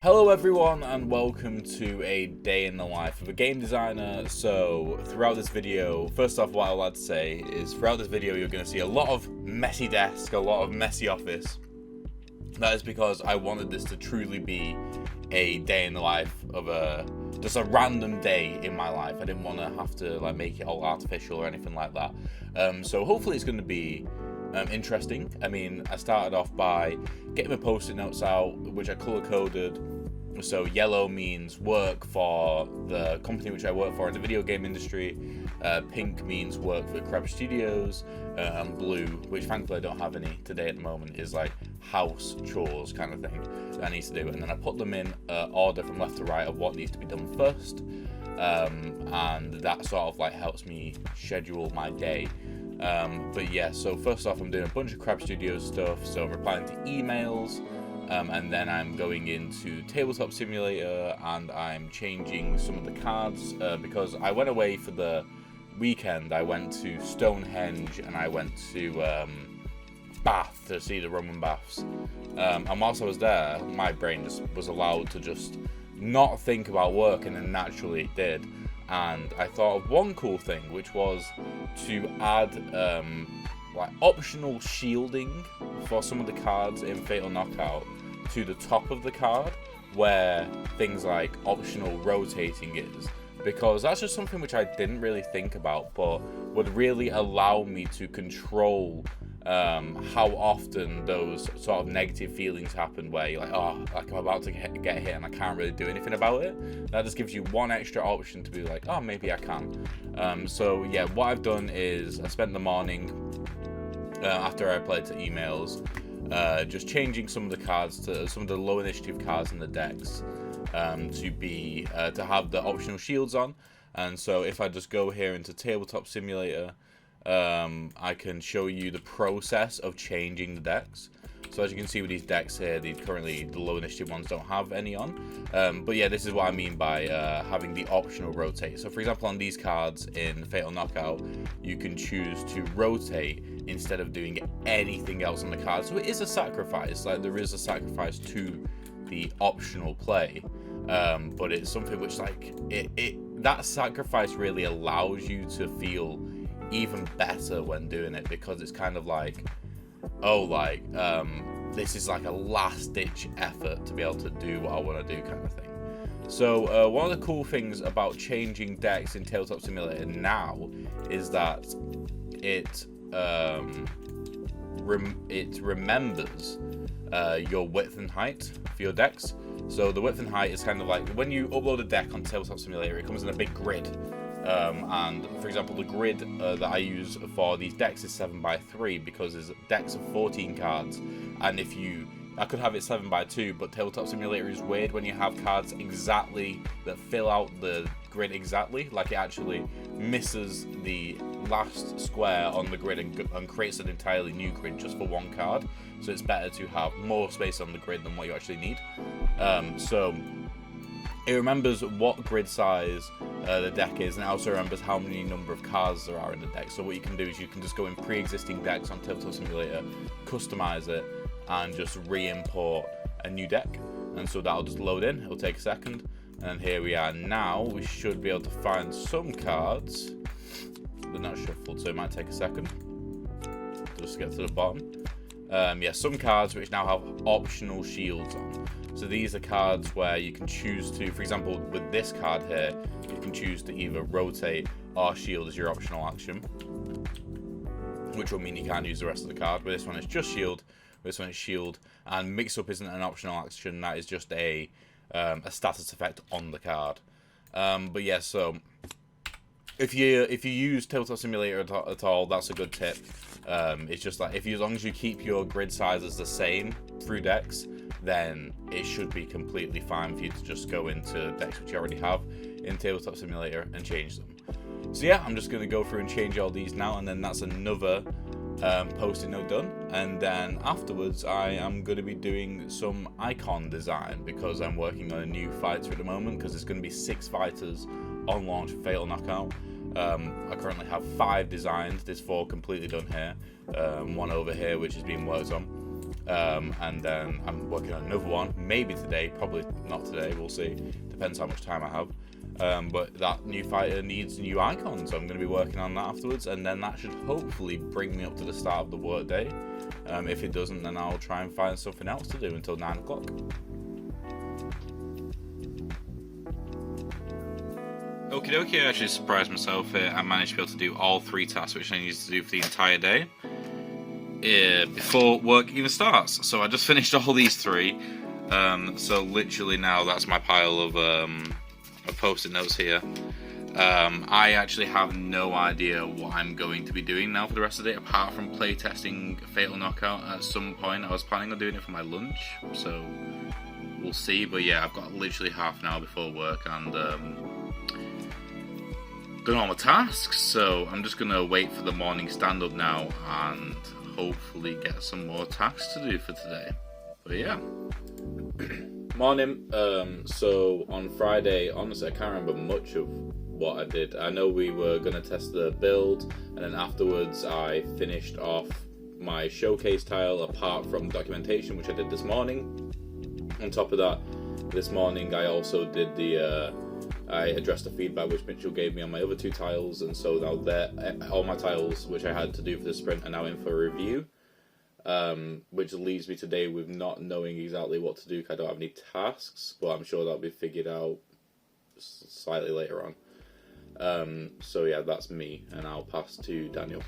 Hello everyone and welcome to a day in the life of a game designer. So throughout this video, first off, what I'd like to say is throughout this video you're going to see a lot of messy desk, a lot of messy office. That is because I wanted this to truly be a day in the life of just a random day in my life. I didn't want to have to make it all artificial or anything like that. So hopefully it's going to be interesting. I mean, I started off by getting my post-it notes out, which I color coded. So yellow means work for the company which I work for in the video game industry. Pink means work for Crabtree Studios. And blue, which thankfully I don't have any today at the moment, is like house chores kind of thing that I need to do. And then I put them in order from left to right of what needs to be done first. And that sort of helps me schedule my day. But yeah, so first off, I'm doing a bunch of Crabtree Studios stuff. So I'm replying to emails, and then I'm going into Tabletop Simulator and I'm changing some of the cards because I went away for the weekend. I went to Stonehenge and I went to Bath to see the Roman baths. And whilst I was there, my brain just was allowed to just not think about work, and then naturally it did. And I thought of one cool thing, which was to add optional shielding for some of the cards in Fatal Knockout to the top of the card, where things like optional rotating is, because that's just something which I didn't really think about, but would really allow me to control how often those sort of negative feelings happen, where you're I'm about to get hit and I can't really do anything about it. That just gives you one extra option to be like, oh, maybe I can. So yeah, what I've done is I spent the morning after I played to emails just changing some of the cards to some of the low initiative cards in the decks to have the optional shields on. And so if I just go here into Tabletop Simulator, I can show you the process of changing the decks. So as you can see with these decks here, currently the low initiative ones don't have any on. But yeah, this is what I mean by having the optional rotate. So for example, on these cards in Fatal Knockout, you can choose to rotate instead of doing anything else on the card. So it is a sacrifice. There is a sacrifice to the optional play. But it's something which that sacrifice really allows you to feel even better when doing it, because it's kind of this is like a last ditch effort to be able to do what I want to do kind of thing. So one of the cool things about changing decks in Tabletop Simulator now is that it remembers your width and height for your decks. So the width and height is kind of like when you upload a deck on Tabletop Simulator, it comes in a big grid. And for example, the grid that I use for these decks is 7x3 because there's decks of 14 cards. And I could have it 7x2, but Tabletop Simulator is weird when you have cards exactly that fill out the grid exactly. It actually misses the last square on the grid and creates an entirely new grid just for one card. So it's better to have more space on the grid than what you actually need. So it remembers what grid size the deck is, and it also remembers how many number of cards there are in the deck. So what you can do is you can just go in pre-existing decks on Tabletop Simulator, customize it, and just re-import a new deck. And so that'll just load in. It'll take a second. And here we are now. We should be able to find some cards. They're not shuffled, so it might take a second. Just to get to the bottom. Yeah, some cards which now have optional shields on. So these are cards where you can choose to, for example, with this card here, you can choose to either rotate or shield as your optional action, which will mean you can't use the rest of the card. With this one, it's just shield. With this one, it's shield. And mix up isn't an optional action. That is just a status effect on the card. But yeah, so if you use Tabletop Simulator at all, that's a good tip. It's just as long as you keep your grid sizes the same through decks, then it should be completely fine for you to just go into decks which you already have in Tabletop Simulator and change them. So yeah, I'm just going to go through and change all these now, and then that's another post-it note done. And then afterwards I am going to be doing some icon design, because I'm working on a new fighter at the moment, because there's going to be 6 fighters on launch for Fatal Knockout. I currently have 5 designs. There's 4 completely done here, 1 over here which is being worked on. and then I'm working on another one, maybe today, probably not today, we'll see, depends how much time I have. But that new fighter needs new icons, so I'm going to be working on that afterwards, and then that should hopefully bring me up to the start of the workday. If it doesn't, then I'll try and find something else to do until 9 o'clock. Okie dokie, I actually surprised myself here. I managed to be able to do all 3 tasks which I needed to do for the entire day before work even starts. So I just finished all these 3. So literally now that's my pile of post-it notes here. I actually have no idea what I'm going to be doing now for the rest of the day, apart from playtesting Fatal Knockout at some point. I was planning on doing it for my lunch, so we'll see. But yeah, I've got literally half an hour before work and done all my tasks, so I'm just going to wait for the morning stand-up now and hopefully get some more tasks to do for today. But yeah. Morning. So on Friday, honestly I can't remember much of what I did. I know we were going to test the build, and then afterwards I finished off my showcase tile apart from documentation, which I did this morning. On top of that, this morning I also did I addressed the feedback which Mitchell gave me on my other 2 tiles, and so now all my tiles which I had to do for the sprint are now in for review, which leaves me today with not knowing exactly what to do because I don't have any tasks, but I'm sure that'll be figured out slightly later on. So yeah, that's me, and I'll pass to Daniel.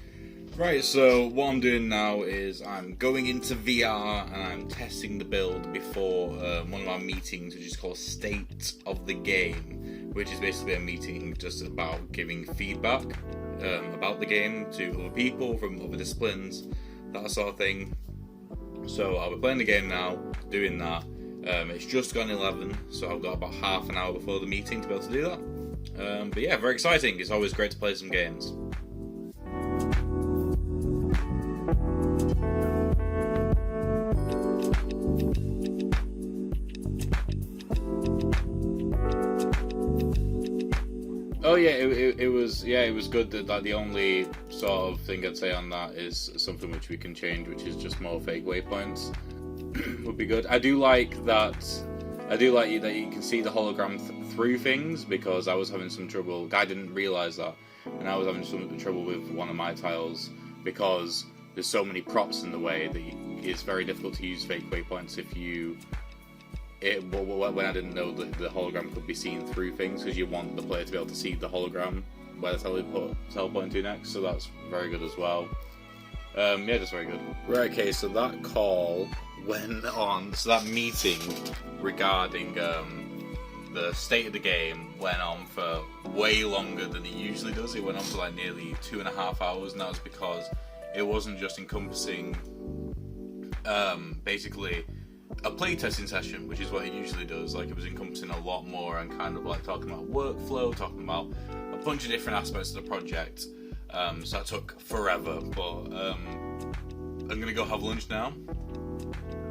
Right, so what I'm doing now is I'm going into VR and I'm testing the build before one of our meetings, which is called State of the Game, which is basically a meeting just about giving feedback about the game to other people from other disciplines, that sort of thing. So I'll be playing the game now, doing that. It's just gone 11, so I've got about half an hour before the meeting to be able to do that. But yeah, very exciting. It's always great to play some games. Oh yeah, it was good. That like, the only sort of thing I'd say on that is something which we can change, which is just more fake waypoints. Would be good. I do like that you can see the hologram through things, because I was having some trouble. I didn't realise that, and I was having some trouble with one of my tiles because there's so many props in the way that it's very difficult to use fake waypoints when I didn't know that the hologram could be seen through things, because you want the player to be able to see the hologram where the teleport to next, so that's very good as well. Yeah, just very good. Right, okay, so that call went on, so that meeting regarding the state of the game went on for way longer than it usually does. It went on for like nearly 2.5 hours, and that was because it wasn't just encompassing basically a playtesting session, which is what it usually does. Like, it was encompassing a lot more and kind of like talking about workflow, talking about a bunch of different aspects of the project. So that took forever, but I'm gonna go have lunch now.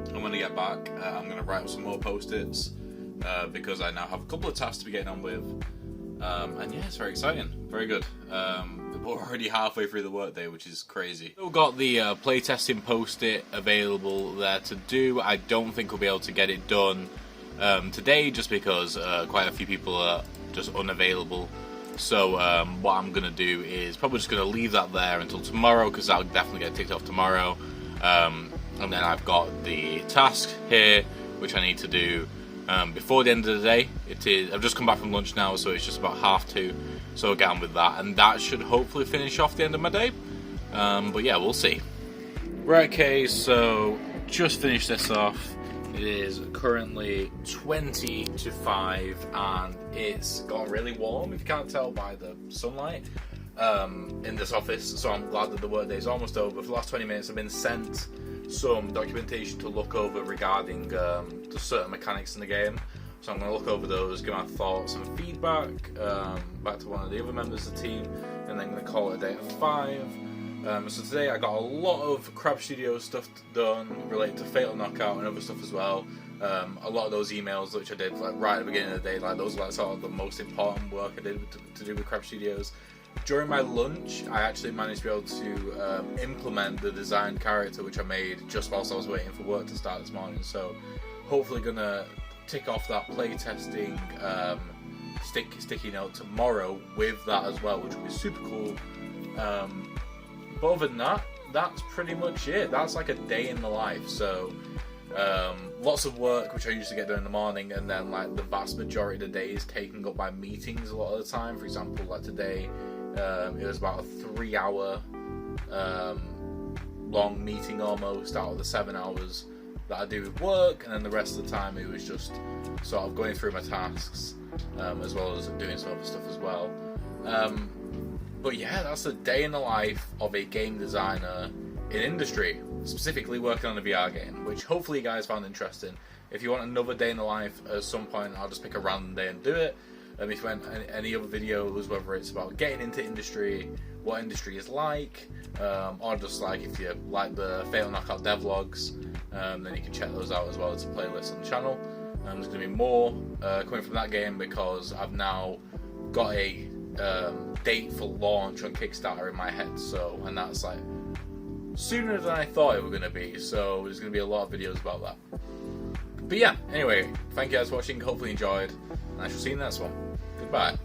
And when I get back, I'm gonna write up some more post-its because I now have a couple of tasks to be getting on with. And yeah, it's very exciting, very good. We're already halfway through the workday, which is crazy. Still got the playtesting post-it available there to do. I don't think we'll be able to get it done today, just because quite a few people are just unavailable. So what I'm going to do is probably just going to leave that there until tomorrow, because I'll definitely get ticked off tomorrow. And then I've got the task here, which I need to do before the end of the day. I've just come back from lunch now, so it's just about 2:30. So I'll get on with that, and that should hopefully finish off the end of my day. But yeah, we'll see. Right, okay, so just finished this off. It is currently 20 to 5, and it's gotten really warm, if you can't tell by the sunlight, in this office. So I'm glad that the workday is almost over. For the last 20 minutes I've been sent some documentation to look over regarding the certain mechanics in the game. So I'm going to look over those, give my thoughts and feedback back to one of the other members of the team, and then I'm going to call it a day at 5. So today I got a lot of Crab Studios stuff done related to Fatal Knockout and other stuff as well. A lot of those emails which I did like right at the beginning of the day, like those are like sort of the most important work I did to do with Crab Studios. during my lunch, I actually managed to be able to implement the designed character which I made just whilst I was waiting for work to start this morning. So hopefully gonna tick off that playtesting sticky note tomorrow with that as well, which will be super cool. But other than that, that's pretty much it. That's like a day in the life. So lots of work, which I usually get done in the morning, and then like the vast majority of the day is taken up by meetings a lot of the time. For example, like today, it was about a 3-hour long meeting almost out of the 7 hours that I do with work, and then the rest of the time it was just sort of going through my tasks, as well as doing some other stuff as well. But yeah, that's a day in the life of a game designer in industry, specifically working on a VR game, which hopefully you guys found interesting. If you want another day in the life at some point, I'll just pick a random day and do it. If you want any other videos, whether it's about getting into industry, what industry is like, or just like if you like the Fatal Knockout devlogs, then you can check those out as well as a playlist on the channel. There's going to be more coming from that game because I've now got a date for launch on Kickstarter in my head, and that's like sooner than I thought it was going to be, so there's going to be a lot of videos about that. But yeah, anyway, thank you guys for watching, hopefully you enjoyed, and I shall see you in the next one. Goodbye.